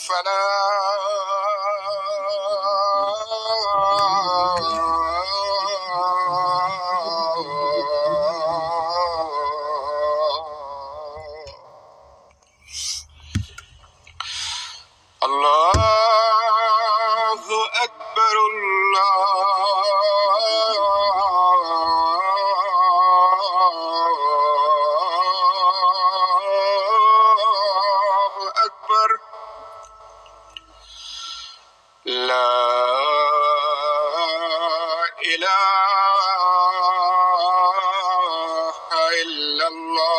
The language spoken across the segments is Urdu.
اللہ اکبر اللہ اکبر لا الہ الا اللہ.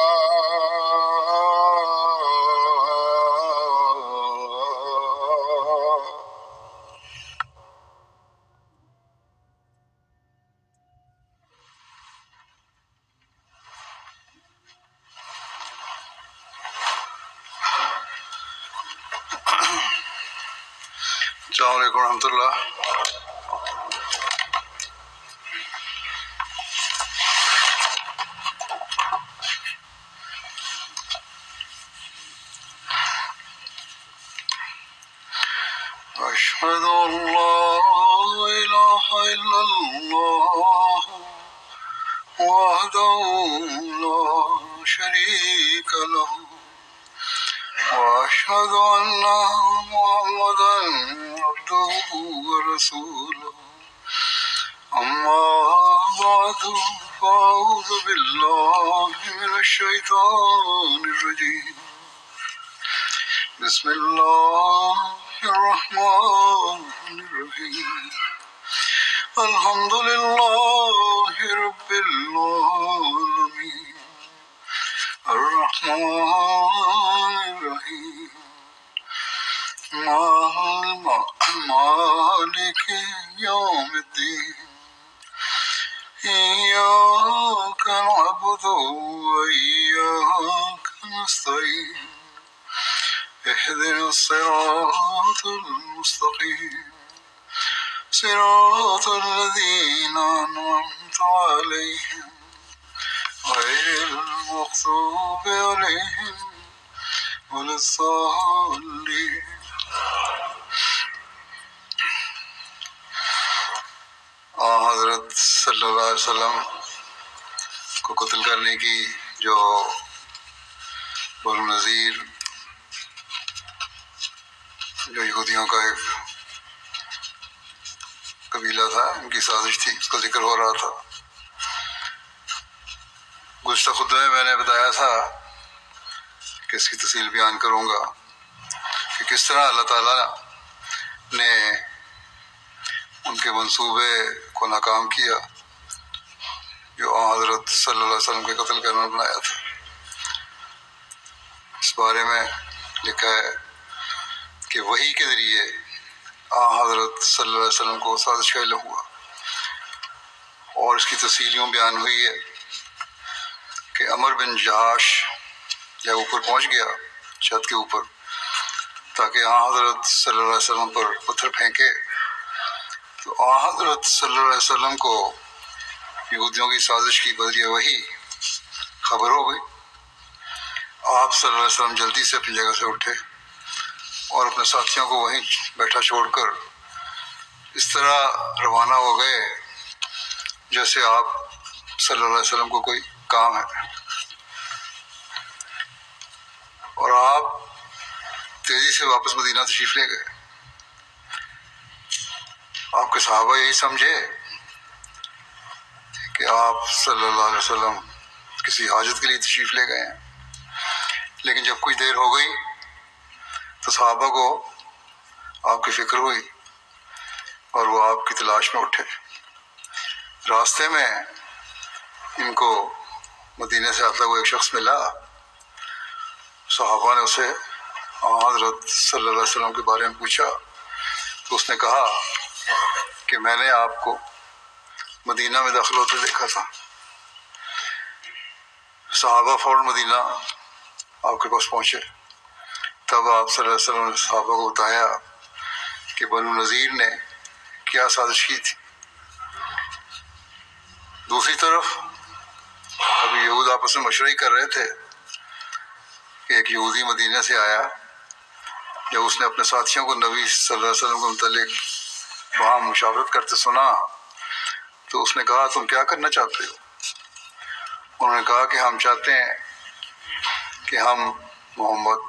السلام علیکم ورحمۃ اللہ. أشهد أن لا إله إلا الله وحده لا شريك له وأشهد أن محمدا عبده ورسوله. أما بعد فأعوذ بالله من الشيطان الرجيم. بسم الله الرحمن الرحيم. الحمد لله رب العالمين الرحمن الرحيم مالك يوم الدين. إياك نعبد وإياك نستعين. اهدنا الصراط المستقيم صراط الذين أنعمت عليهم غير المغضوب عليهم ولا الضالين. حضرت صلی اللہ علیہ وسلم کو قتل کرنے کی جو بنو نذیر جو یہودیوں کا ایک قبیلہ تھا، ان کی سازش تھی، اس کا ذکر ہو رہا تھا. گزشتہ خطبے میں میں نے بتایا تھا کہ اس کی تفصیل بیان کروں گا کہ کس طرح اللہ تعالیٰ نے ان کے منصوبے کو ناکام کیا جو حضرت صلی اللہ علیہ وسلم کے قتل کرنے بنایا تھا. اس بارے میں لکھا ہے کہ وحی کے ذریعے حضرت صلی اللہ علیہ وسلم کو سازش کا علم ہوا، اور اس کی تفصیل یوں بیان ہوئی ہے کہ عمر بن جہاش جب اوپر پہنچ گیا چھت کے اوپر تاکہ حضرت صلی اللہ علیہ وسلم پر پتھر پھینکے، تو حضرت صلی اللہ علیہ وسلم کو یہودیوں کی سازش کی بذریعہ وحی خبر ہو گئی. آپ صلی اللہ علیہ وسلم جلدی سے اپنی جگہ سے اٹھے اور اپنے ساتھیوں کو وہیں بیٹھا چھوڑ کر اس طرح روانہ ہو گئے جیسے آپ صلی اللہ علیہ وسلم کو کوئی کام ہے. اور آپ تیزی سے واپس مدینہ تشریف لے گئے. آپ کے صحابہ یہی سمجھے کہ آپ صلی اللہ علیہ وسلم کسی حاجت کے لیے تشریف لے گئے ہیں، لیکن جب کچھ دیر ہو گئی تو صحابہ کو آپ کی فکر ہوئی اور وہ آپ کی تلاش میں اٹھے. راستے میں ان کو مدینے سے آتا ہوا ایک شخص ملا. صحابہ نے اسے حضرت صلی اللہ علیہ وسلم کے بارے میں پوچھا تو اس نے کہا کہ میں نے آپ کو مدینہ میں داخل ہوتے دیکھا تھا. صحابہ فوراً مدینہ آپ کے پاس پہنچے. تب آپ صلی اللہ علیہ وسلم نے صحابہ کو بتایا کہ بنو نذیر نے کیا سازش کی تھی. دوسری طرف ابھی یہود آپس میں مشورہ کر رہے تھے کہ ایک یہودی مدینہ سے آیا جب اس نے اپنے ساتھیوں کو نبی صلی اللہ علیہ وسلم کے متعلق وہاں مشاورت کرتے سنا تو اس نے کہا تم کیا کرنا چاہتے ہو؟ انہوں نے کہا کہ ہم چاہتے ہیں کہ ہم محمد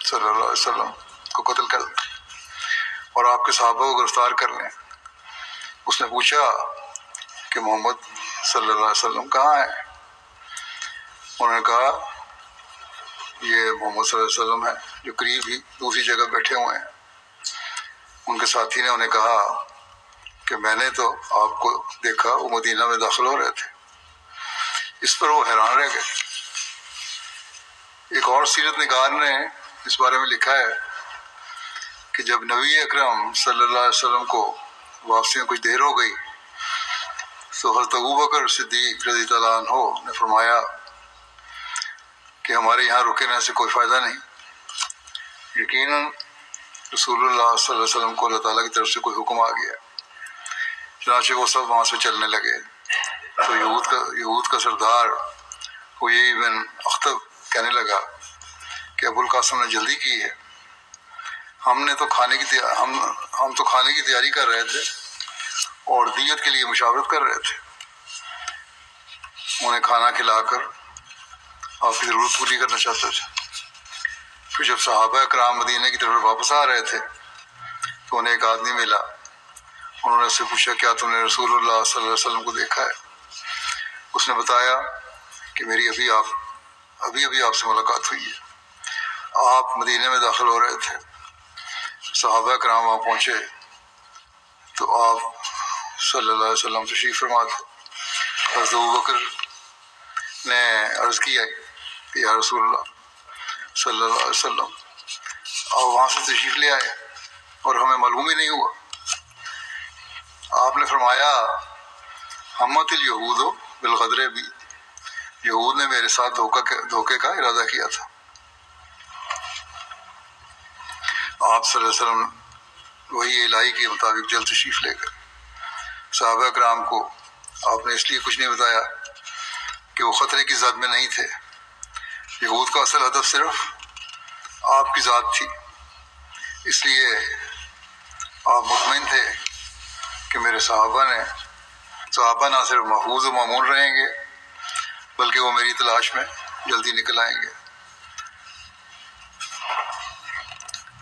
صلی اللہ علیہ وسلم کو قتل کر دیں اور آپ کے صحابہ کو گرفتار کر لیں۔ اس نے پوچھا کہ محمد صلی اللہ علیہ وسلم کہاں ہیں؟ انہوں نے کہا یہ محمد صلی اللہ علیہ وسلم ہے جو قریب ہی دوسری جگہ بیٹھے ہوئے ہیں۔ ان کے ساتھی نے انہیں کہا کہ میں نے تو آپ کو دیکھا وہ مدینہ میں داخل ہو رہے تھے۔ اس پر وہ حیران رہ گئے۔ ایک اور سیرت نگار نے اس بارے میں لکھا ہے کہ جب نبی اکرم صلی اللہ علیہ وسلم کو واپسی میں کچھ دیر ہو گئی تو حضرت ابوبکر صدیق رضی اللہ عنہ نے فرمایا کہ ہمارے یہاں رکنے سے کوئی فائدہ نہیں، یقیناً رسول اللہ صلی اللہ علیہ وسلم کو اللہ تعالیٰ کی طرف سے کوئی حکم آ گیا۔ چنانچہ وہ سب وہاں سے چلنے لگے تو یہود کا سردار حیی بن اخطب کہنے لگا کہ ابو القاسم نے جلدی کی ہے، ہم تو کھانے کی تیاری کر رہے تھے اور دیت کے لیے مشاورت کر رہے تھے۔ انہیں کھانا کھلا کر آپ کی ضرورت پوری کرنا چاہتے تھے۔ پھر جب صحابہ کرام مدینہ کی طرف واپس آ رہے تھے تو انہیں ایک آدمی ملا۔ انہوں نے اس سے پوچھا کیا تم نے رسول اللہ صلی اللہ علیہ وسلم کو دیکھا ہے؟ اس نے بتایا کہ میری ابھی آپ سے ملاقات ہوئی ہے، آپ مدینہ میں داخل ہو رہے تھے۔ صحابہ کرام وہاں پہنچے تو آپ صلی اللہ علیہ وسلم تشریف فرما تھے۔ حضرت ابوبکر نے عرض کیا کہ یا رسول اللہ صلی اللہ علیہ وسلم آپ وہاں سے تشریف لے آئے اور ہمیں معلوم ہی نہیں ہوا۔ آپ نے فرمایا ہمت الیہود بالغدر بھی، یہود نے میرے ساتھ دھوکے کا ارادہ کیا تھا۔ آپ صلی اللہ علیہ وسلم وہی الہی کے مطابق جلد تشریف لے گئے۔ صحابہ کرام کو آپ نے اس لیے کچھ نہیں بتایا کہ وہ خطرے کی زد میں نہیں تھے۔ یہود کا اصل ہدف صرف آپ کی ذات تھی، اس لیے آپ مطمئن تھے کہ میرے صحابہ نہ صرف محفوظ و معمون رہیں گے بلکہ وہ میری تلاش میں جلدی نکل آئیں گے۔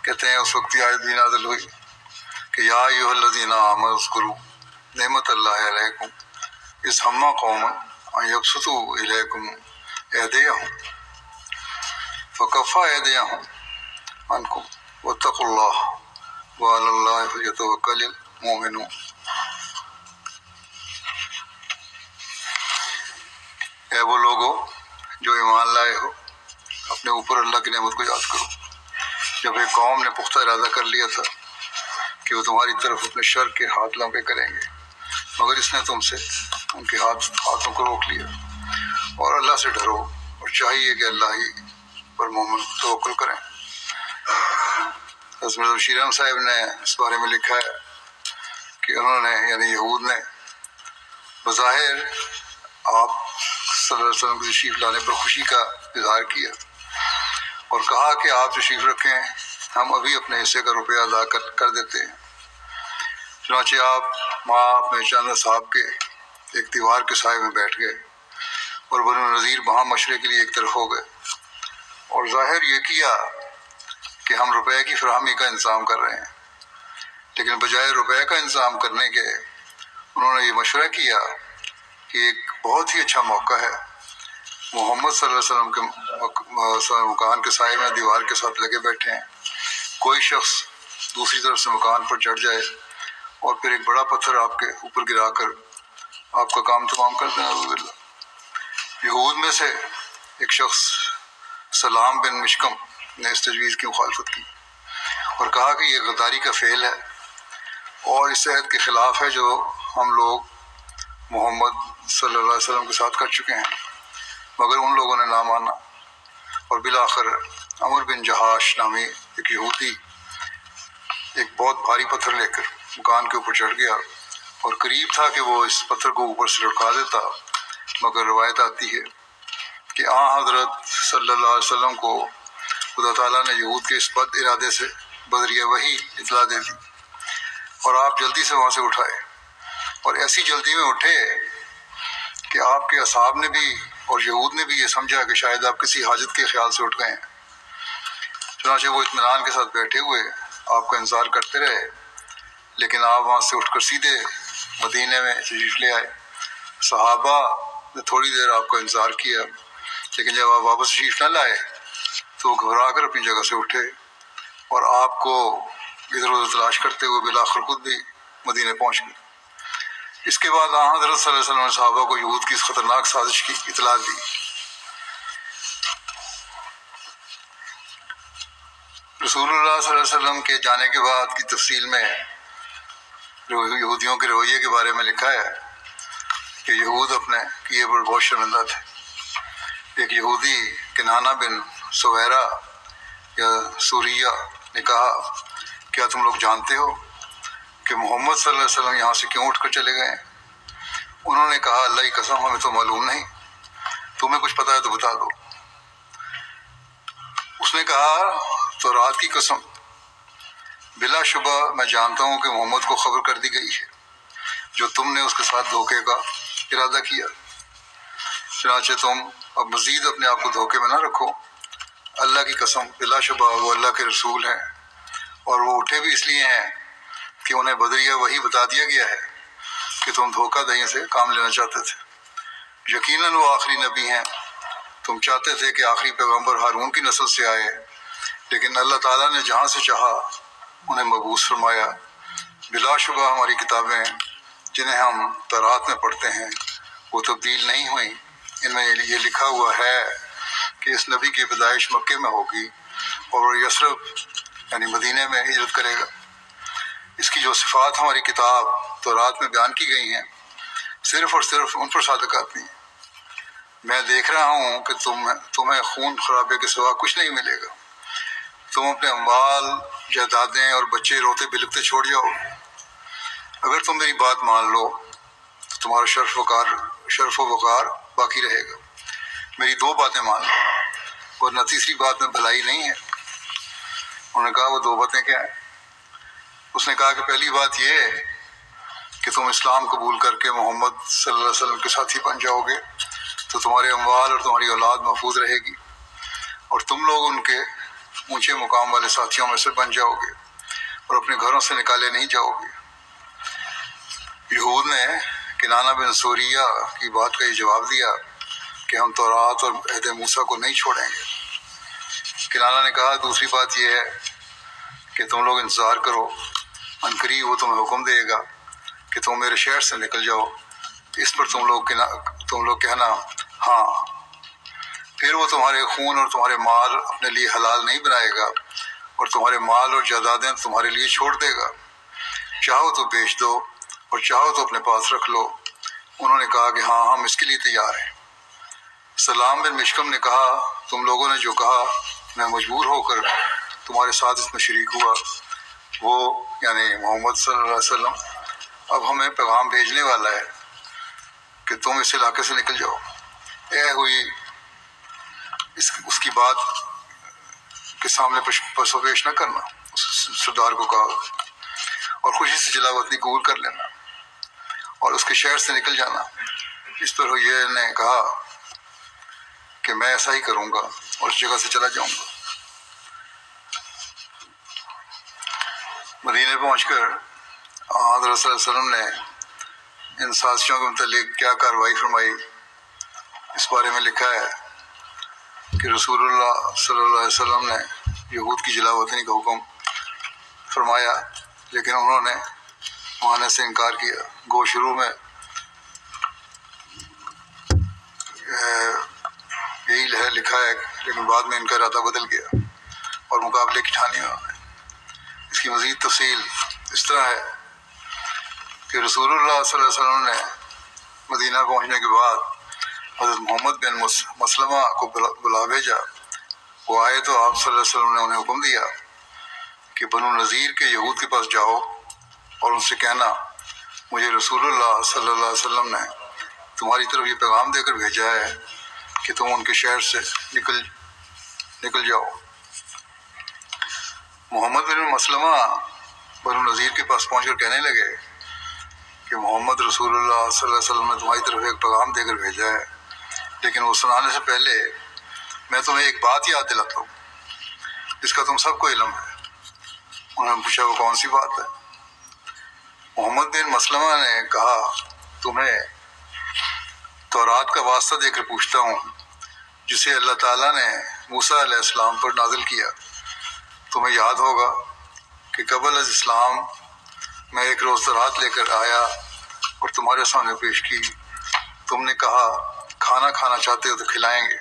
کہتے ہیں اس وقت یہ آیت بھی نازل ہوئی کہ یا ایھا الذین آمنوا اذکروا نعمت اللہ علیکم اذ ہم قوم ان یبسطوا الیکم ایدیہم فکف ایدیہم عنکم واتقوا اللہ وعلی اللہ فلیتوکل المؤمنون۔ اے وہ لوگو جو ایمان لائے ہو، اپنے اوپر اللہ کی نعمت کو یاد کرو۔ جب ایک قوم نے پختہ ارادہ کر لیا تھا کہ وہ تمہاری طرف اپنے شر کے ہاتھ لمبے کریں گے، مگر اس نے تم سے ان کے ہاتھوں کو روک لیا، اور اللہ سے ڈرو اور چاہیے کہ اللہ ہی پر مومن توکل کریں۔ حضرت بشیر احمد صاحب نے اس بارے میں لکھا ہے کہ انہوں نے یعنی یہود نے بظاہر آپ صلی اللہ علیہ وسلم کی تشریف لانے پر خوشی کا اظہار کیا اور کہا کہ آپ تشریف رکھیں، ہم ابھی اپنے حصے کا روپیہ ادا کر دیتے ہیں۔ چنانچہ آپ وہاں اپنے چند صاحب کے ایک دیوار کے سائے میں بیٹھ گئے اور بنو نذیر وہاں مشورے کے لیے ایک طرف ہو گئے اور ظاہر یہ کیا کہ ہم روپے کی فراہمی کا انتظام کر رہے ہیں، لیکن بجائے روپے کا انتظام کرنے کے انہوں نے یہ مشورہ کیا کہ ایک بہت ہی اچھا موقع ہے، محمد صلی اللہ علیہ وسلم کے مکان کے سائے میں دیوار کے ساتھ لگے بیٹھے ہیں، کوئی شخص دوسری طرف سے مکان پر چڑھ جائے اور پھر ایک بڑا پتھر آپ کے اوپر گرا کر آپ کا کام تمام کر دیں۔ اعوذ باللہ۔ یہود میں سے ایک شخص سلام بن مشکم نے اس تجویز کی مخالفت کی اور کہا کہ یہ غداری کا فعل ہے اور اس عہد کے خلاف ہے جو ہم لوگ محمد صلی اللہ علیہ وسلم کے ساتھ کر چکے ہیں، مگر ان لوگوں نے نہ مانا اور بالآخر عمر بن جہاش نامی ایک یہودی ایک بہت بھاری پتھر لے کر مکان کے اوپر چڑھ گیا اور قریب تھا کہ وہ اس پتھر کو اوپر سے لٹکا دیتا، مگر روایت آتی ہے کہ حضرت صلی اللہ علیہ وسلم کو خدا تعالیٰ نے یہود کے اس بد ارادے سے بدریہ وہی اطلاع دے دی اور آپ جلدی سے وہاں سے اٹھائے، اور ایسی جلدی میں اٹھے کہ آپ کے اصحاب نے بھی اور یہود نے بھی یہ سمجھا کہ شاید آپ کسی حاجت کے خیال سے اٹھ گئے ہیں۔ چنانچہ وہ اطمینان کے ساتھ بیٹھے ہوئے آپ کا انتظار کرتے رہے، لیکن آپ وہاں سے اٹھ کر سیدھے مدینے میں تشریف لے آئے۔ صحابہ نے تھوڑی دیر آپ کا انتظار کیا، لیکن جب آپ واپس تشریف نہ لائے تو وہ گھبرا کر اپنی جگہ سے اٹھے اور آپ کو ادھر ادھر تلاش کرتے ہوئے بالآخر خود بھی مدینے پہنچ گئے۔ اس کے بعد حضرت صلی اللہ علیہ وسلم نے صحابہ کو یہود کی اس خطرناک سازش کی اطلاع دی۔ رسول اللہ صلی اللہ علیہ وسلم کے جانے کے بعد کی تفصیل میں یہودیوں کے رویے کے بارے میں لکھا ہے کہ یہود اپنے کیے پر بہت شرمندہ تھے۔ ایک یہودی کنانہ بن سویرہ یا سوریہ نے کہا، کیا تم لوگ جانتے ہو کہ محمد صلی اللہ علیہ وسلم یہاں سے کیوں اٹھ کر چلے گئے ہیں؟ انہوں نے کہا، اللہ کی قسم ہمیں تو معلوم نہیں، تمہیں کچھ پتہ ہے تو بتا دو۔ اس نے کہا، تو رات کی قسم، بلا شبہ میں جانتا ہوں کہ محمد کو خبر کر دی گئی ہے جو تم نے اس کے ساتھ دھوکے کا ارادہ کیا، چنانچہ تم اب مزید اپنے آپ کو دھوکے میں نہ رکھو۔ اللہ کی قسم، بلا شبہ وہ اللہ کے رسول ہیں، اور وہ اٹھے بھی اس لیے ہیں کہ انہیں بدریہ وہی بتا دیا گیا ہے کہ تم دھوکہ دہی سے کام لینا چاہتے تھے۔ یقیناً وہ آخری نبی ہیں، تم چاہتے تھے کہ آخری پیغمبر ہارون کی نسل سے آئے، لیکن اللہ تعالیٰ نے جہاں سے چاہا انہیں مبعوث فرمایا۔ بلا شبہ ہماری کتابیں جنہیں ہم تورات میں پڑھتے ہیں وہ تبدیل نہیں ہوئیں، ان میں یہ لکھا ہوا ہے کہ اس نبی کی پیدائش مکے میں ہوگی اور وہ یثرب یعنی مدینے میں ہجرت کرے گا۔ اس کی جو صفات ہماری کتاب تورات میں بیان کی گئی ہیں صرف اور صرف ان پر صادق آتی ہیں۔ میں دیکھ رہا ہوں کہ تمہیں خون خرابے کے سوا کچھ نہیں ملے گا، تم اپنے اموال، جائیدادیں اور بچے روتے بلکتے چھوڑ جاؤ۔ اگر تم میری بات مان لو تو تمہارا شرف و وقار باقی رہے گا، میری دو باتیں مان لو، ورنہ تیسری بات میں بھلائی نہیں ہے۔ انہوں نے کہا، وہ دو باتیں کیا ہیں؟ اس نے کہا کہ پہلی بات یہ ہے کہ تم اسلام قبول کر کے محمد صلی اللہ علیہ وسلم کے ساتھی بن جاؤ گے تو تمہارے اموال اور تمہاری اولاد محفوظ رہے گی، اور تم لوگ ان کے اونچے مقام والے ساتھیوں میں سے بن جاؤ گے اور اپنے گھروں سے نکالے نہیں جاؤ گے۔ یہود نے کنانہ بن سوریہ کی بات کا یہ جواب دیا کہ ہم تورات اور عہد موسیٰ کو نہیں چھوڑیں گے۔ کنانہ نے کہا، دوسری بات یہ ہے کہ تم لوگ انتظار کرو، عنقریب وہ تمہیں حکم دے گا کہ تم میرے شہر سے نکل جاؤ، اس پر تم لوگ کہنا ہاں، پھر وہ تمہارے خون اور تمہارے مال اپنے لیے حلال نہیں بنائے گا اور تمہارے مال اور جائیدادیں تمہارے لیے چھوڑ دے گا، چاہو تو بیچ دو اور چاہو تو اپنے پاس رکھ لو۔ انہوں نے کہا کہ ہاں، ہم اس کے لیے تیار ہیں۔ سلام بن مشکم نے کہا، تم لوگوں نے جو کہا میں مجبور ہو کر تمہارے ساتھ اس میں شریک ہوا، وہ یعنی محمد صلی اللہ علیہ وسلم اب ہمیں پیغام بھیجنے والا ہے کہ تم اس علاقے سے نکل جاؤ۔ اے ہوئی اس کی بات کے سامنے پس و پیش نہ کرنا، اس سردار کو کہا، اور خوشی سے جلا وطنی قبول کر لینا اور اس کے شہر سے نکل جانا۔ اس پر یہ نے کہا کہ میں ایسا ہی کروں گا اور اس جگہ سے چلا جاؤں گا۔ مدینے پہنچ کر حضرت صلی اللہ علیہ وسلم نے ان سازشوں کے متعلق کیا کارروائی فرمائی، اس بارے میں لکھا ہے کہ رسول اللہ صلی اللہ علیہ وسلم نے یہود کی جلا وطنی کا حکم فرمایا، لیکن انہوں نے ماننے سے انکار کیا۔ گو شروع میں یہی لکھا ہے، لیکن بعد میں ان کا ارادہ بدل گیا اور مقابلے کی ٹھانی انہوں نے۔ اس کی مزید تفصیل اس طرح ہے کہ رسول اللہ صلی اللہ علیہ وسلم نے مدینہ پہنچنے کے بعد حضرت محمد بن مسلمہ کو بلا بھیجا۔ وہ آئے تو آپ صلی اللہ علیہ وسلم نے انہیں حکم دیا کہ بنو نذیر کے یہود کے پاس جاؤ اور ان سے کہنا، مجھے رسول اللہ صلی اللہ علیہ وسلم نے تمہاری طرف یہ پیغام دے کر بھیجا ہے کہ تم ان کے شہر سے نکل جاؤ۔ محمد بن مسلمہ بنو نذیر کے پاس پہنچ کر کہنے لگے کہ محمد رسول اللہ صلی اللہ علیہ وسلم نے تمہاری طرف ایک پیغام دے کر بھیجا ہے، لیکن وہ سنانے سے پہلے میں تمہیں ایک بات یاد دلاتا ہوں جس کا تم سب کو علم ہے۔ انہوں نے پوچھا وہ کون سی بات ہے؟ محمد بن مسلمہ نے کہا تمہیں تورات کا واسطہ دے کر پوچھتا ہوں جسے اللہ تعالیٰ نے موسیٰ علیہ السلام پر نازل کیا۔ تمہیں یاد ہوگا کہ قبل از اسلام میں ایک روز تورات لے کر آیا اور تمہارے سامنے پیش کی۔ تم نے کہا کھانا کھانا چاہتے ہو تو کھلائیں گے،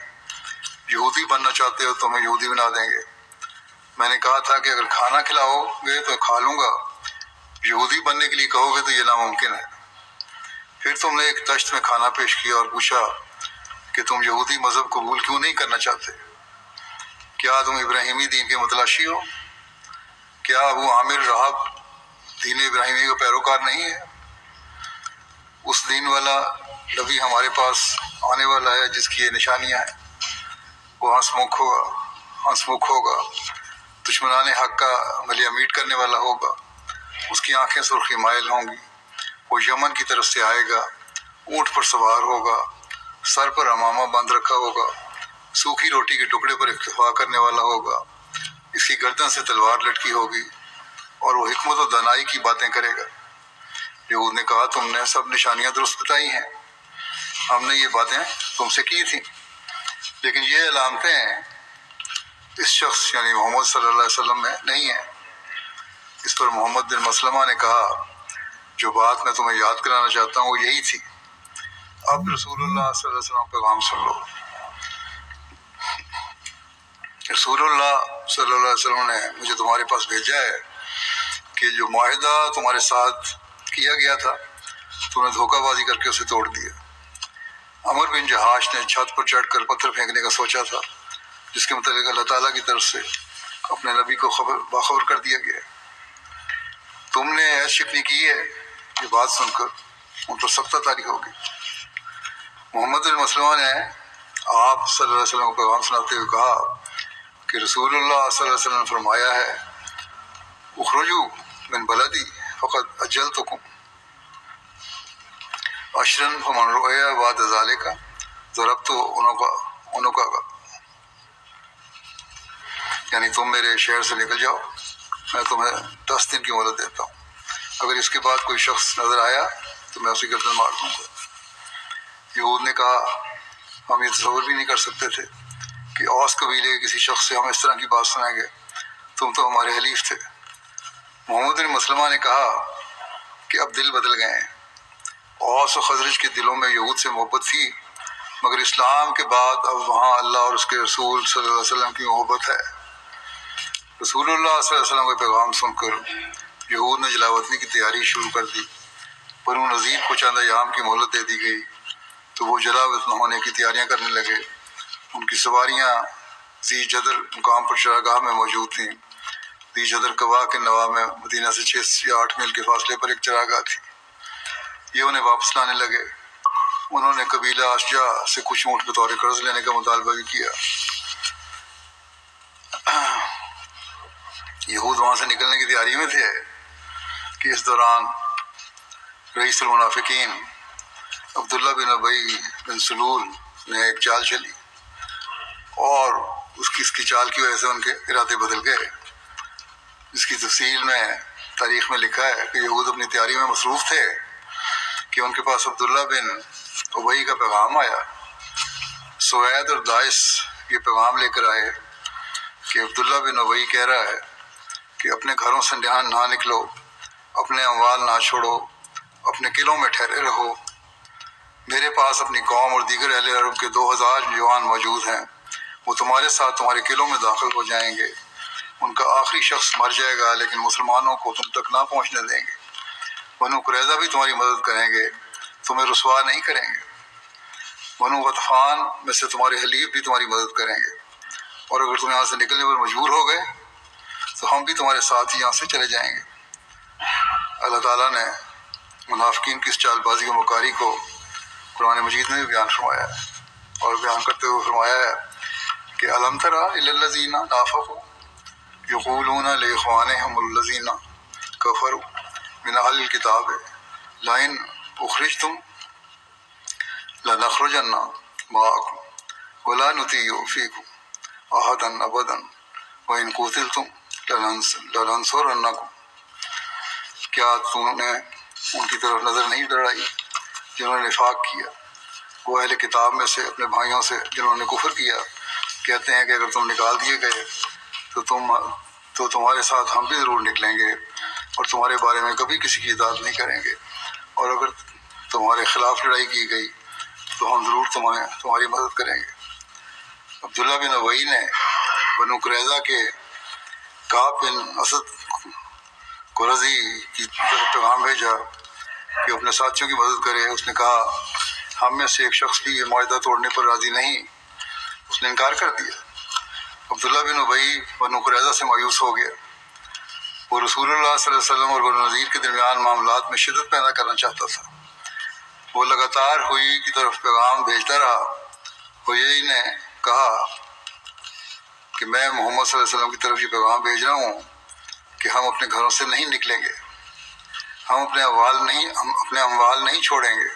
یہودی بننا چاہتے ہو تو ہمیں یہودی بنا دیں گے۔ میں نے کہا تھا کہ اگر کھانا کھلاؤ گے تو کھا لوں گا، یہودی بننے کے لیے کہو گے تو یہ ناممکن ہے۔ پھر تم نے ایک تشت میں کھانا پیش کیا اور پوچھا کہ تم یہودی مذہب قبول کیوں نہیں کرنا چاہتے؟ کیا تم ابراہیمی دین کے متلاشی ہو؟ کیا ابو عامر راہب دین ابراہیمی کا پیروکار نہیں ہے؟ اس دین والا نبی ہمارے پاس آنے والا ہے جس کی یہ نشانیاں ہیں۔ وہ ہنسمکھ ہوگا، دشمنان حق کا ملیہ میٹ کرنے والا ہوگا، اس کی آنکھیں سرخی مائل ہوں گی۔ وہ یمن کی طرف سے آئے گا، اونٹ پر سوار ہوگا، سر پر امامہ باندھ رکھا ہوگا، سوکھی روٹی کے ٹکڑے پر اکتفا کرنے والا ہوگا، اس کی گردن سے تلوار لٹکی ہوگی اور وہ حکمت و دانائی کی باتیں کرے گا۔ یہود نے کہا تم نے سب نشانیاں درست بتائی ہیں، ہم نے یہ باتیں تم سے کی تھیں، لیکن یہ علامتیں اس شخص یعنی محمد صلی اللہ علیہ وسلم میں نہیں ہیں۔ اس پر محمد بن مسلمہ نے کہا جو بات میں تمہیں یاد کرانا چاہتا ہوں وہ یہی تھی، اب رسول اللہ صلی اللہ علیہ وسلم کا پیغام سن لو۔ رسول اللہ صلی اللہ علیہ وسلم نے مجھے تمہارے پاس بھیجا ہے کہ جو معاہدہ تمہارے ساتھ کیا گیا تھا تم نے دھوکہ بازی کر کے اسے توڑ دیا۔ عمر بن جہاش نے چھت پر چڑھ کر پتھر پھینکنے کا سوچا تھا جس کے متعلق اللہ تعالیٰ کی طرف سے اپنے نبی کو باخبر کر دیا گیا۔ تم نے ایس شکنی کی ہے، یہ بات سن کر ان پر سختہ طاری ہوگی۔ محمد بن مسلمہ نے آپ صلی اللہ علیہ وسلم کو پیغام سناتے ہوئے کہا کہ رسول اللہ صلی اللہ علیہ وسلم نے فرمایا ہے اخرجوا من بلدی فقد اجلتکم عشرا فمن رؤیا بعد ذلك ضربت عنقہ، یعنی تم میرے شہر سے نکل جاؤ، میں تمہیں 10 دن کی مہلت دیتا ہوں، اگر اس کے بعد کوئی شخص نظر آیا تو میں اسی گردن مار دوں گا۔ یہود نے کہا ہم یہ تصور بھی نہیں کر سکتے تھے کہ اوس قبیلے کے کسی شخص سے ہم اس طرح کی بات سنائیں گے، تم تو ہمارے حلیف تھے۔ محمد بن مسلمہ نے کہا کہ اب دل بدل گئے ہیں، اوس و خزرج کے دلوں میں یہود سے محبت تھی، مگر اسلام کے بعد اب وہاں اللہ اور اس کے رسول صلی اللہ علیہ وسلم کی محبت ہے۔ رسول اللہ صلی اللہ علیہ وسلم کا پیغام سن کر یہود نے جلاوطنی کی تیاری شروع کر دی۔ بنو نذیر کو چند ایام کی مہلت دے دی گئی تو وہ جلاوطن ہونے کی تیاریاں کرنے لگے۔ ان کی سواریاں ذی جدر مقام پر چراگاہ میں موجود تھیں۔ ذی جدر کوا کے نواح میں مدینہ سے 6 یا 8 میل کے فاصلے پر ایک چراگاہ تھی۔ یہ انہیں واپس لانے لگے۔ انہوں نے قبیلہ اشجع سے کچھ اونٹ بطور قرض لینے کا مطالبہ بھی کیا۔ یہود وہاں سے نکلنے کی تیاری میں تھے کہ اس دوران رئیس المنافقین عبداللہ بن ابی بن سلول نے ایک چال چلی اور اس کی چال کی وجہ سے ان کے ارادے بدل گئے۔ اس کی تفصیل میں تاریخ میں لکھا ہے کہ یہود اپنی تیاری میں مصروف تھے کہ ان کے پاس عبداللہ بن ابی کا پیغام آیا۔ سوید اور داعش یہ پیغام لے کر آئے کہ عبداللہ بن ابی کہہ رہا ہے کہ اپنے گھروں سے نہ نکلو، اپنے اموال نہ چھوڑو، اپنے قلعوں میں ٹھہرے رہو۔ میرے پاس اپنی قوم اور دیگر اہل عرب کے 2000 جوان موجود ہیں، وہ تمہارے ساتھ تمہارے قلعوں میں داخل ہو جائیں گے۔ ان کا آخری شخص مر جائے گا لیکن مسلمانوں کو تم تک نہ پہنچنے دیں گے۔ بنو قریظہ بھی تمہاری مدد کریں گے، تمہیں رسوا نہیں کریں گے۔ بنو غطفان میں سے تمہارے حلیف بھی تمہاری مدد کریں گے، اور اگر تم یہاں سے نکلنے پر مجبور ہو گئے تو ہم بھی تمہارے ساتھ ہی یہاں سے چلے جائیں گے۔ اللہ تعالیٰ نے منافقین کی اس چال بازی و مکاری کو قرآن مجید میں بھی بیان فرمایا ہے، اور بیان کرتے ہوئے فرمایا ہے کہ الم تری الی الذین نافقوا یقولون لاخوانہم الذین کفروا من اہل الکتاب لئن اخرجتم لنخرجن معکم ولا نطیع فیکم احدا ابدا وان قتلتم لننصرنکم۔ کیا تم نے ان کی طرف نظر نہیں دوڑائی جنہوں نے نفاق کیا؟ وہ اہل کتاب میں سے اپنے بھائیوں سے جنہوں نے کفر کیا کہتے ہیں کہ اگر تم نکال دیے گئے تو تمہارے ساتھ ہم بھی ضرور نکلیں گے اور تمہارے بارے میں کبھی کسی کی اطاعت نہیں کریں گے، اور اگر تمہارے خلاف لڑائی کی گئی تو ہم ضرور تمہاری مدد کریں گے۔ عبداللہ بن ابی نے بنو قریظہ کے کعب بن اسد قرظی کی طرف پیغام بھیجا کہ اپنے ساتھیوں کی مدد کرے۔ اس نے کہا ہم میں سے ایک شخص بھی یہ معاہدہ توڑنے پر راضی نہیں، اس نے انکار کر دیا۔ عبداللہ بن ابی بنو قریظہ سے مایوس ہو گیا، وہ رسول اللہ صلی اللہ علیہ وسلم اور بنو نذیر کے درمیان معاملات میں شدت پیدا کرنا چاہتا تھا۔ وہ لگاتار ہوئی کی طرف پیغام بھیجتا رہا۔ ہوئی نے کہا کہ میں محمد صلی اللہ علیہ وسلم کی طرف یہ پیغام بھیج رہا ہوں کہ ہم اپنے گھروں سے نہیں نکلیں گے، ہم اپنے اموال نہیں چھوڑیں گے،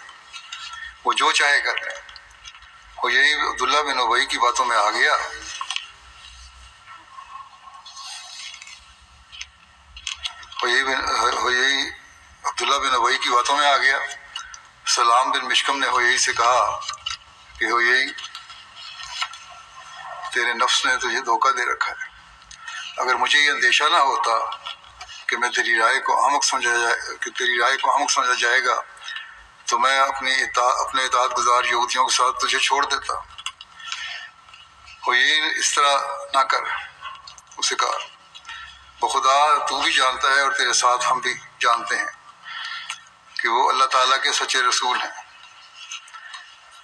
وہ جو چاہے کر لیں۔ ہوئی عبداللہ بن ابی کی باتوں میں آ گیا۔ ہوئی عبداللہ بن ابی کی باتوں میں آ گیا۔ سلام بن مشکم نے ہوئی سے کہا کہ ہوئی تیرے نفس نے تجھے دھوکہ دے رکھا ہے، اگر مجھے یہ اندیشہ نہ ہوتا کہ تیری رائے کو احمق سمجھا جائے گا تو میں اپنے اطاعت گزار یہودیوں کے ساتھ تجھے چھوڑ دیتا۔ ہوئی اس طرح نہ کر، اسے کہا بخدا تو بھی جانتا ہے اور تیرے ساتھ ہم بھی جانتے ہیں کہ وہ اللہ تعالیٰ کے سچے رسول ہیں،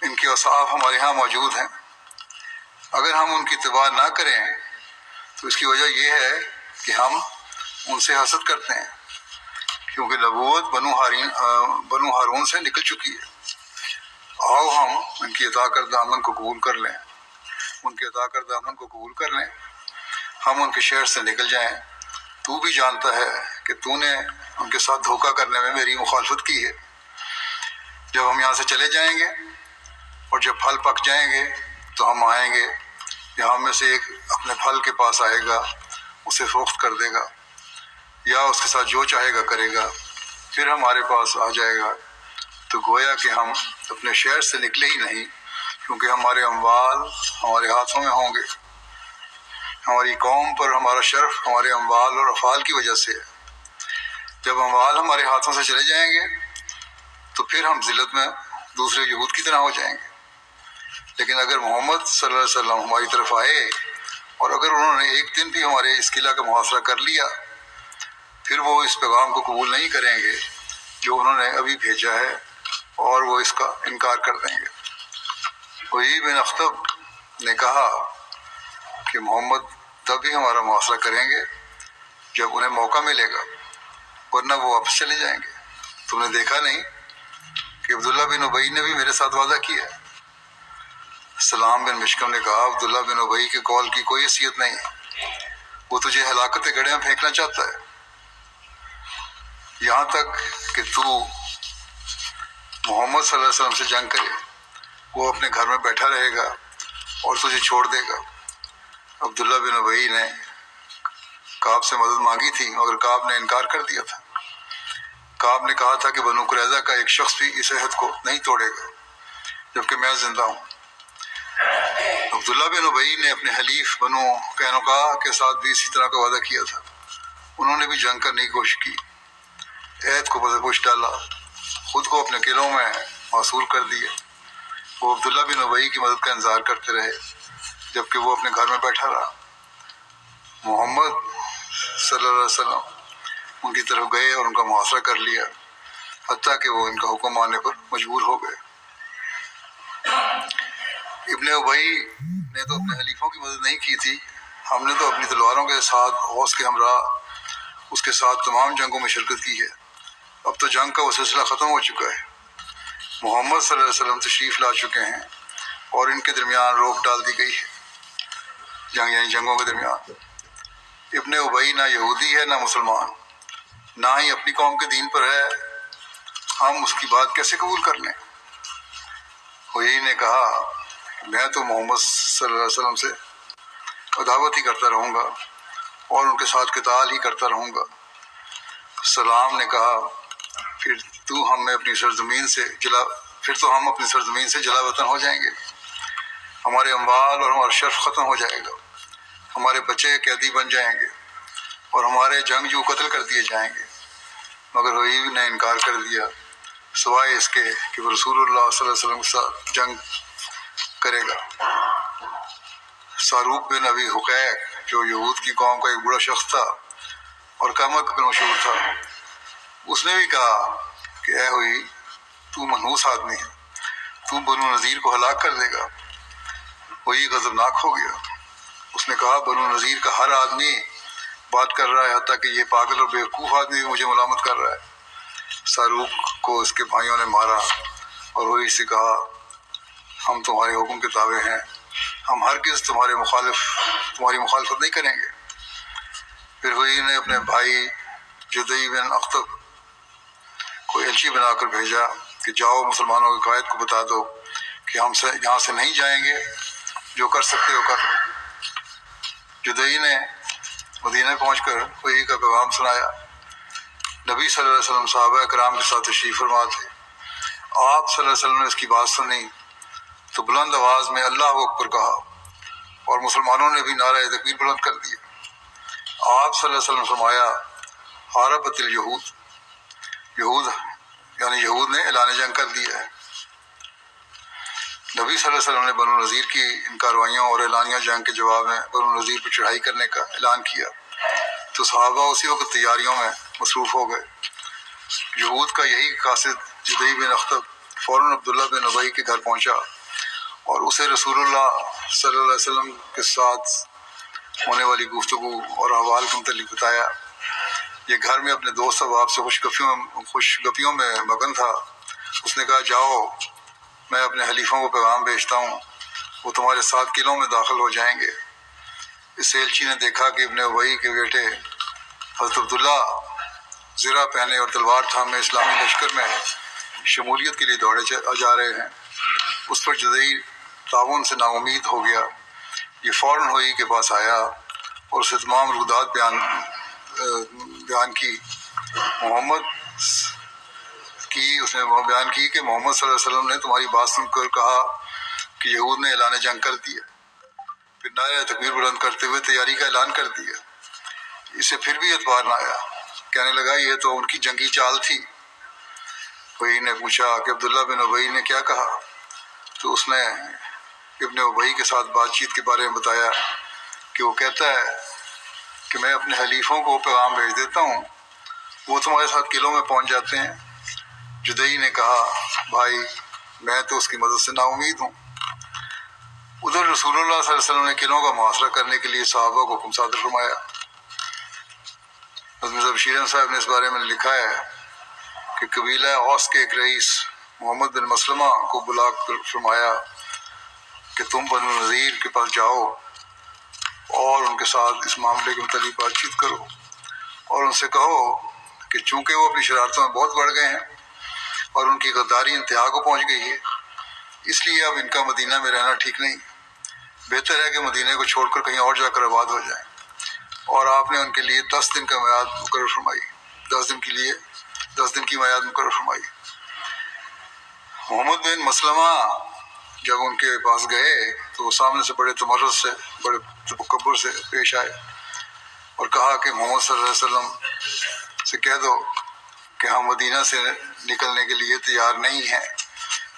ان کے اوصاف ہمارے ہاں موجود ہیں، اگر ہم ان کی اتباع نہ کریں تو اس کی وجہ یہ ہے کہ ہم ان سے حسد کرتے ہیں، کیونکہ نبوت بنو ہارون سے نکل چکی ہے۔ آؤ ہم ان کی عطا کردہ امن کو قبول کر لیں، ہم ان کے شہر سے نکل جائیں۔ تو بھی جانتا ہے کہ تو نے ان کے ساتھ دھوکہ کرنے میں میری مخالفت کی ہے۔ جب ہم یہاں سے چلے جائیں گے اور جب پھل پک جائیں گے تو ہم آئیں گے، یہاں میں سے ایک اپنے پھل کے پاس آئے گا، اسے فروخت کر دے گا یا اس کے ساتھ جو چاہے گا کرے گا، پھر ہمارے پاس آ جائے گا تو گویا کہ ہم اپنے شہر سے نکلے ہی نہیں، کیونکہ ہمارے اموال ہمارے ہاتھوں میں ہوں گے۔ ہماری قوم پر ہمارا شرف ہمارے اموال اور افعال کی وجہ سے ہے۔ جب اموال ہمارے ہاتھوں سے چلے جائیں گے تو پھر ہم ذلت میں دوسرے یہود کی طرح ہو جائیں گے۔ لیکن اگر محمد صلی اللہ علیہ وسلم ہماری طرف آئے اور اگر انہوں نے ایک دن بھی ہمارے اس قلعہ کا محاصرہ کر لیا، پھر وہ اس پیغام کو قبول نہیں کریں گے جو انہوں نے ابھی بھیجا ہے، اور وہ اس کا انکار کر دیں گے۔ ہوئی بن اخطب نے کہا کہ محمد تب ہی ہمارا محاصرہ کریں گے جب انہیں موقع ملے گا، ورنہ وہ واپس چلے جائیں گے۔ تم نے دیکھا نہیں کہ عبداللہ بن ابی نے بھی میرے ساتھ وعدہ کیا ہے؟ سلام بن مشکم نے کہا عبداللہ بن ابی کے قول کی کوئی حیثیت نہیں، وہ تجھے ہلاکت گڑھے میں پھینکنا چاہتا ہے، یہاں تک کہ تو محمد صلی اللہ علیہ وسلم سے جنگ کرے، وہ اپنے گھر میں بیٹھا رہے گا اور تجھے چھوڑ دے گا۔ عبداللہ بن ابی نے کعب سے مدد مانگی تھی مگر کعب نے انکار کر دیا تھا۔ کعب نے کہا تھا کہ بنو قریظہ کا ایک شخص بھی اس عہد کو نہیں توڑے گا جبکہ میں زندہ ہوں۔ عبداللہ بن ابی نے اپنے حلیف بنو قینقاع کے ساتھ بھی اسی طرح کا وعدہ کیا تھا، انہوں نے بھی جنگ کرنے کی کوشش کی، عہد کو بدپوش ڈالا، خود کو اپنے قلعوں میں محصور کر دیا۔ وہ عبداللہ بن ابی کی مدد کا انتظار کرتے رہے جبکہ وہ اپنے گھر میں بیٹھا رہا۔ محمد صلی اللہ علیہ وسلم ان کی طرف گئے اور ان کا محاصرہ کر لیا، حتیٰ کہ وہ ان کا حکم ماننے پر مجبور ہو گئے۔ ابن ابی نے تو اپنے حلیفوں کی مدد نہیں کی تھی، ہم نے تو اپنی تلواروں کے ساتھ غوث کے ہمراہ اس کے ساتھ تمام جنگوں میں شرکت کی ہے۔ اب تو جنگ کا وہ سلسلہ ختم ہو چکا ہے، محمد صلی اللہ علیہ وسلم تشریف لا چکے ہیں اور ان کے درمیان روک ڈال دی گئی ہے، یعنی جنگوں کے درمیان۔ ابن ابی نہ یہودی ہے نہ مسلمان، نہ ہی اپنی قوم کے دین پر ہے، ہم اس کی بات کیسے قبول کر لیں؟ ہوئی نے کہا میں تو محمد صلی اللہ علیہ وسلم سے عداوت ہی کرتا رہوں گا اور ان کے ساتھ قتال ہی کرتا رہوں گا۔ سلام نے کہا پھر تو ہم اپنی سرزمین سے جلا وطن ہو جائیں گے، ہمارے اموال اور ہمارا شرف ختم ہو جائے گا، ہمارے بچے قیدی بن جائیں گے اور ہمارے جنگجو قتل کر دیے جائیں گے۔ مگر ہوئی نے انکار کر دیا سوائے اس کے کہ وہ رسول اللہ صلی اللہ علیہ وسلم کے ساتھ جنگ کرے گا۔ ساروق بن ابی حقیق جو یہود کی قوم کا ایک بڑا شخص تھا اور کم عقل مشہور تھا، اس نے بھی کہا کہ اے ہوئی تو منحوس آدمی ہے، تو بنو نذیر کو ہلاک کر دے گا۔ ہوئی غضبناک ہو گیا، اس نے کہا بنو نذیر کا ہر آدمی بات کر رہا ہے، حتیٰ کہ یہ پاگل اور بیوقوف آدمی بھی مجھے ملامت کر رہا ہے۔ ساروق کو اس کے بھائیوں نے مارا اور ہوئی سے کہا ہم تمہارے حکم کے تابع ہیں، ہم ہرگز تمہاری مخالفت نہیں کریں گے۔ پھر ہوئی نے اپنے بھائی جدئی بن اخطب کو ایلچی بنا کر بھیجا کہ جاؤ مسلمانوں کے قائد کو بتا دو کہ ہم یہاں سے نہیں جائیں گے، جو کر سکتے ہو کر لو۔ جدئی نے مدینہ پہنچ کر ہوئی کا پیغام سنایا۔ نبی صلی اللہ علیہ وسلم صحابہ کرام کے ساتھ تشریف فرما تھے۔ آپ صلی اللہ علیہ وسلم نے اس کی بات سنی تو بلند آواز میں اللہ اکبر کہا اور مسلمانوں نے بھی نعرہ تکبیر بلند کر دیا۔ آپ صلی اللہ علیہ وسلم فرمایا حاربت الیہود، یہود نے اعلان جنگ کر دیا ہے۔ نبی صلی اللہ علیہ وسلم نے بنو نذیر کی ان کارروائیوں اور اعلانیہ جنگ کے جواب میں بنو نذیر پر چڑھائی کرنے کا اعلان کیا تو صحابہ اسی وقت تیاریوں میں مصروف ہو گئے۔ یہود کا یہی قاصد جدئی بن اخطب فوراً عبداللہ بن ابی کے گھر پہنچا اور اسے رسول اللہ صلی اللہ علیہ وسلم کے ساتھ ہونے والی گفتگو اور احوال کے متعلق بتایا۔ یہ گھر میں اپنے دوست احباب سے خوش گپیوں میں مگن تھا۔ اس نے کہا جاؤ میں اپنے حلیفوں کو پیغام بھیجتا ہوں، وہ تمہارے ساتھ قلعوں میں داخل ہو جائیں گے۔ اس ایلچی نے دیکھا کہ ابن ابی کے بیٹے حضرت عبداللہ زرہ پہنے اور تلوار تھامے اسلامی لشکر میں شمولیت کے لیے دوڑے جا رہے ہیں۔ اس پر جدئی تعاون سے ناامید ہو گیا۔ یہ فوراً ہوئی کے پاس آیا اور اسے تمام رودات بیان کی اس نے بیان کی کہ محمد صلی اللہ علیہ وسلم نے تمہاری بات سن کر کہا کہ یہود نے اعلان جنگ کر دیا، پھر نعرہ تکبیر بلند کرتے ہوئے تیاری کا اعلان کر دیا۔ اسے پھر بھی اعتبار نہ آیا، کہنے لگا یہ تو ان کی جنگی چال تھی۔ وہی نے پوچھا کہ عبداللہ بن ابی نے کیا کہا، تو اس نے ابن ابی کے ساتھ بات چیت کے بارے میں بتایا کہ وہ کہتا ہے کہ میں اپنے حلیفوں کو پیغام بھیج دیتا ہوں، وہ تمہارے ساتھ قلعوں میں پہنچ جاتے ہیں۔ جدئی نے کہا بھائی میں تو اس کی مدد سے نا امید ہوں۔ ادھر رسول اللہ صلی اللہ علیہ وسلم نے قلعوں کا محاصرہ کرنے کے لیے صحابہ کو حکم صادر فرمایا۔ حضرت شیرین صاحب نے اس بارے میں لکھا ہے کہ قبیلہ اوس کے ایک رئیس محمد بن مسلمہ کو بلا کر فرمایا کہ تم بنو نذیر کے پاس جاؤ اور ان کے ساتھ اس معاملے کے متعلق بات چیت کرو اور ان سے کہو کہ چونکہ وہ اپنی شرارتوں میں بہت بڑھ گئے ہیں اور ان کی غداری انتہا کو پہنچ گئی ہے، اس لیے اب ان کا مدینہ میں رہنا ٹھیک نہیں، بہتر ہے کہ مدینہ کو چھوڑ کر کہیں اور جا کر آباد ہو جائیں۔ اور آپ نے ان کے لیے 10 دن کا میعاد مقرر فرمائی، 10 دن کی میعاد مقرر فرمائی۔ محمد بن مسلمہ جب ان کے پاس گئے تو وہ سامنے سے بڑے تمرد سے، بڑے تکبر سے پیش آئے اور کہا کہ محمد صلی اللہ علیہ وسلم سے کہہ دو کہ ہم مدینہ سے نکلنے کے لیے تیار نہیں ہیں،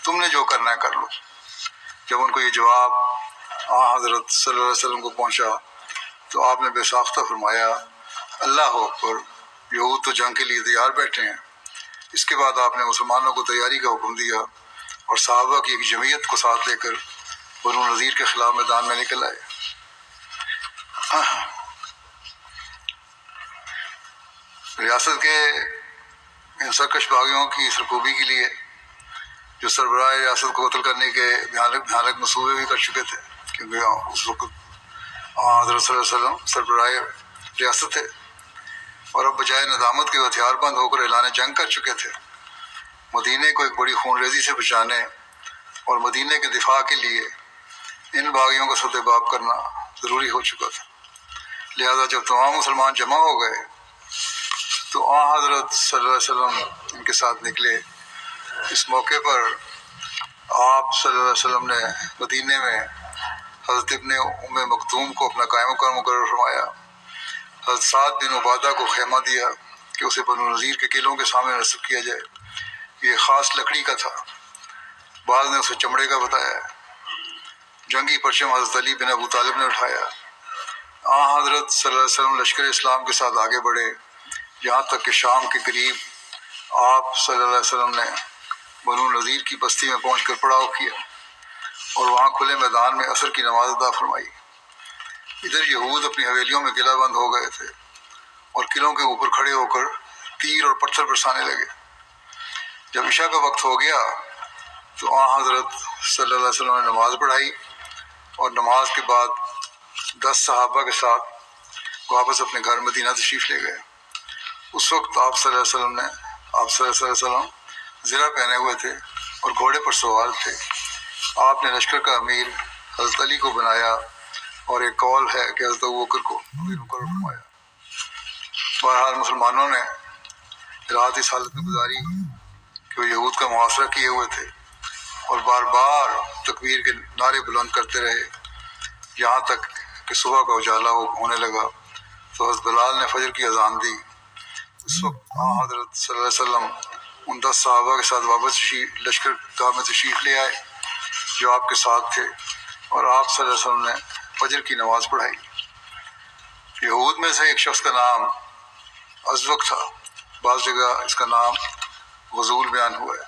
تم نے جو کرنا ہے کر لو۔ جب ان کو یہ جواب حضرت صلی اللہ علیہ وسلم کو پہنچا تو آپ نے بے ساختہ فرمایا اللہ اکبر، یہود تو جنگ کے لیے تیار بیٹھے ہیں۔ اس کے بعد آپ نے مسلمانوں کو تیاری کا حکم دیا اور صحابہ کی ایک جمعیت کو ساتھ لے کر بنو نذیر کے خلاف میدان میں نکل آئے۔ ریاست کے ان سرکش باغیوں کی سرکوبی کے لیے جو سربراہ ریاست کو قتل کرنے کے بھیانک منصوبے بھی کر چکے تھے، کیونکہ اس وقت حضرت صلی اللہ علیہ وسلم سربراہ ریاست ہے، اور اب بجائے ندامت کے ہتھیار بند ہو کر اعلان جنگ کر چکے تھے۔ مدینے کو ایک بڑی خون ریزی سے بچانے اور مدینے کے دفاع کے لیے ان باغیوں کا سدباب کرنا ضروری ہو چکا تھا۔ لہذا جب تمام مسلمان جمع ہو گئے تو حضرت صلی اللہ علیہ وسلم ان کے ساتھ نکلے۔ اس موقع پر آپ صلی اللہ علیہ وسلم نے مدینے میں حضرت ابن ام مکتوم کو اپنا قائم مقرر فرمایا۔ حضرت سعد بن عبادہ کو خیمہ دیا کہ اسے بنو نذیر کے قلعوں کے سامنے نصب کیا جائے۔ یہ خاص لکڑی کا تھا، بعض نے اسے چمڑے کا بتایا۔ جنگی پرچم حضرت علی بن ابو طالب نے اٹھایا۔ حضرت صلی اللہ علیہ وسلم لشکر اسلام کے ساتھ آگے بڑھے، یہاں تک کہ شام کے قریب آپ صلی اللہ علیہ وسلم نے بنو نذیر کی بستی میں پہنچ کر پڑاؤ کیا اور وہاں کھلے میدان میں عصر کی نماز ادا فرمائی۔ ادھر یہود اپنی حویلیوں میں قلعہ بند ہو گئے تھے اور قلعوں کے اوپر کھڑے ہو کر تیر اور پتھر برسانے لگے۔ جب عشاء کا وقت ہو گیا تو حضرت صلی اللہ علیہ وسلم نے نماز پڑھائی اور نماز کے بعد 10 صحابہ کے ساتھ واپس اپنے گھر مدینہ تشریف لے گئے۔ اس وقت آپ صلی اللہ علیہ وسلم زرہ پہنے ہوئے تھے اور گھوڑے پر سوار تھے۔ آپ نے لشکر کا امیر حضرت علی کو بنایا اور ایک قول ہے کہ حضرت ابوبکر کو امیر مقرر فرمایا۔ بہرحال مسلمانوں نے رات اس حالت میں گزاری کہ وہ یہود کا محاصرہ کیے ہوئے تھے اور بار بار تکبیر کے نعرے بلند کرتے رہے، یہاں تک کہ صبح کا اجالا ہونے لگا تو حضرت بلال نے فجر کی اذان دی۔ اس وقت حضرت صلی اللہ علیہ وسلم ان 10 صحابہ کے ساتھ واپس لشکر گاہ میں تشریف لے آئے جو آپ کے ساتھ تھے، اور آپ صلی اللہ علیہ وسلم نے فجر کی نماز پڑھائی۔ یہود میں سے ایک شخص کا نام ازوق تھا، بعض جگہ اس کا نام غزول بیان ہوا ہے۔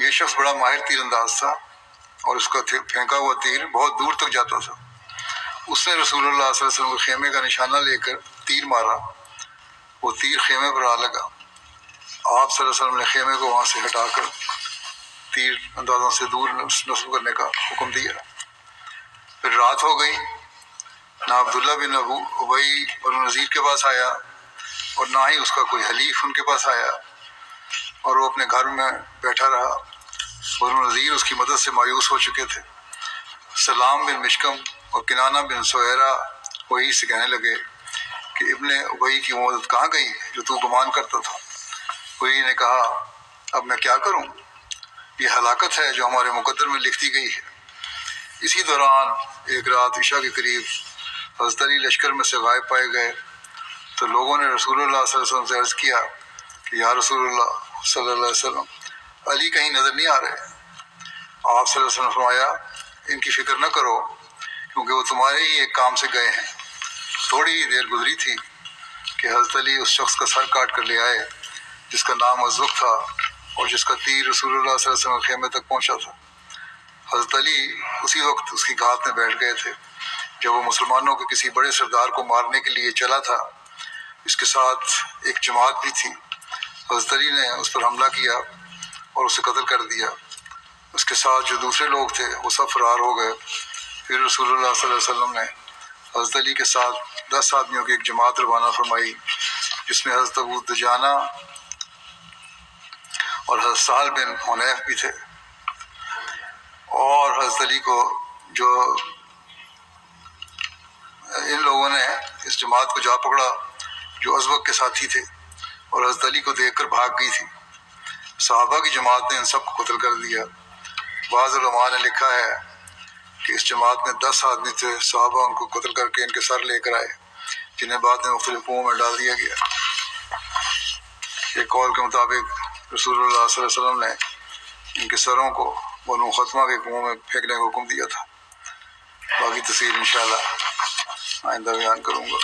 یہ شخص بڑا ماہر تیر انداز تھا اور اس کا پھینکا ہوا تیر بہت دور تک جاتا تھا۔ اس نے رسول اللہ صلی اللہ علیہ وسلم کے خیمے کا نشانہ لے کر تیر مارا، وہ تیر خیمے پر آ لگا۔ آپ صلی اللہ علیہ وسلم نے خیمے کو وہاں سے ہٹا کر تیر اندازوں سے دور نصب کرنے کا حکم دیا۔ پھر رات ہو گئی، نہ عبداللہ بن ابی بنو نذیر کے پاس آیا اور نہ ہی اس کا کوئی حلیف ان کے پاس آیا، اور وہ اپنے گھر میں بیٹھا رہا۔ بنو نذیر اس کی مدد سے مایوس ہو چکے تھے۔ سلام بن مشکم اور کنانہ بن سہیرہ وہی سے کہنے لگے کہ ابن ابی کی مدد کہاں گئی جو تو گمان کرتا تھا؟ وہی نے کہا، اب میں کیا کروں، یہ ہلاکت ہے جو ہمارے مقدر میں لکھ دی گئی ہے۔ اسی دوران ایک رات عشاء کے قریب حضرت علی لشکر میں سے غائب پائے گئے تو لوگوں نے رسول اللہ صلی اللہ علیہ وسلم سے عرض کیا کہ یا رسول اللہ صلی اللہ علیہ وسلم، علی کہیں نظر نہیں آ رہے۔ آپ صلی اللہ علیہ وسلم نے فرمایا، ان کی فکر نہ کرو کیونکہ وہ تمہارے ہی ایک کام سے گئے ہیں۔ تھوڑی ہی دیر گزری تھی کہ حضرت علی اس شخص کا سر کاٹ کر لے آئے جس کا نام ازوق تھا اور جس کا تیر رسول اللہ صلی اللہ علیہ وسلم کے خیمے تک پہنچا تھا۔ حضرت علی اسی وقت اس کی گھات میں بیٹھ گئے تھے جب وہ مسلمانوں کے کسی بڑے سردار کو مارنے کے لیے چلا تھا۔ اس کے ساتھ ایک جماعت بھی تھی۔ حضرت علی نے اس پر حملہ کیا اور اسے قتل کر دیا۔ اس کے ساتھ جو دوسرے لوگ تھے وہ سب فرار ہو گئے۔ پھر رسول اللہ صلی اللہ علیہ وسلم نے حضرت علی کے ساتھ 10 آدمیوں کی ایک جماعت روانہ فرمائی جس میں حضرت ابو دجانہ اور حضرت سہل بن حنیف بھی تھے، اور حضرت علی کو ان لوگوں نے اس جماعت کو جا پکڑا جو ازوق کے ساتھی تھے اور حضرت علی کو دیکھ کر بھاگ گئی تھی۔ صحابہ کی جماعت نے ان سب کو قتل کر دیا۔ بعض علماء نے لکھا ہے کہ اس جماعت میں 10 آدمی تھے، صحابہ ان کو قتل کر کے ان کے سر لے کر آئے جنہیں بعد میں مختلف کنوؤں میں ڈال دیا گیا۔ ایک قول کے مطابق رسول اللہ صلی اللہ علیہ وسلم نے ان کے سروں کو بنو ختمہ کے کنوؤں میں پھینکنے کا حکم دیا تھا۔ باقی تفصیل انشاءاللہ آئندہ بیان کروں گا۔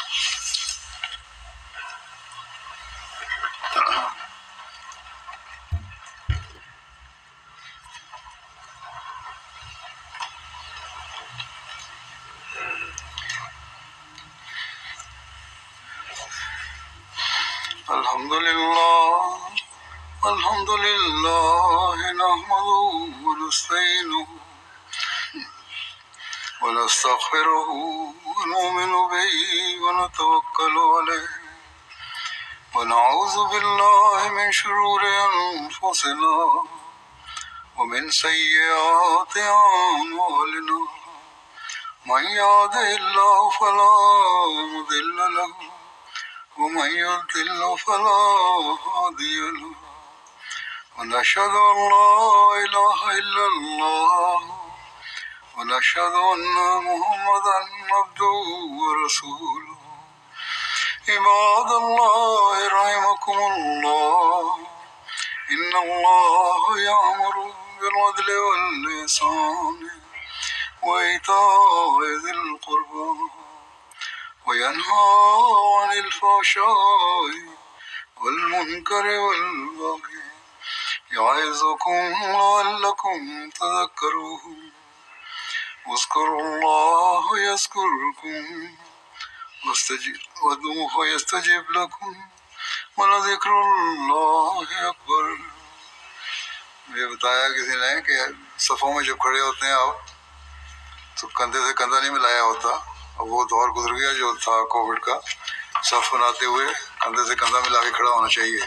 الحمد للہ نحمده ونستعینه ونستغفره ونؤمن به ونتوكل عليه ونعوذ بالله من شرور أنفسنا ومن سيئات أعمالنا من يهده الله فلا مضل له ومن يضلل فلا هادي له ونشهد أن لا إله إلا الله ونشهد أن محمدا عبده ورسوله عباد الله رحمكم الله إن الله يأمر بالعدل والإحسان وإيتاء ذي القربى وينهى عن الفحشاء والمنكر والبغي يعظكم لعلكم تذكرون اذكروا الله يذكركم وادعوه يستجب لكم ولذكر اللہ اکبر. یہ بتایا کسی نے کہ صفوں میں جب کھڑے ہوتے ہیں آپ تو کندھے سے کندھا نہیں ملایا ہوتا. اب وہ دور گزر گیا جو تھا کووڈ کا. صف بناتے ہوئے کندھے سے کندھا ملا کے کھڑا ہونا چاہیے.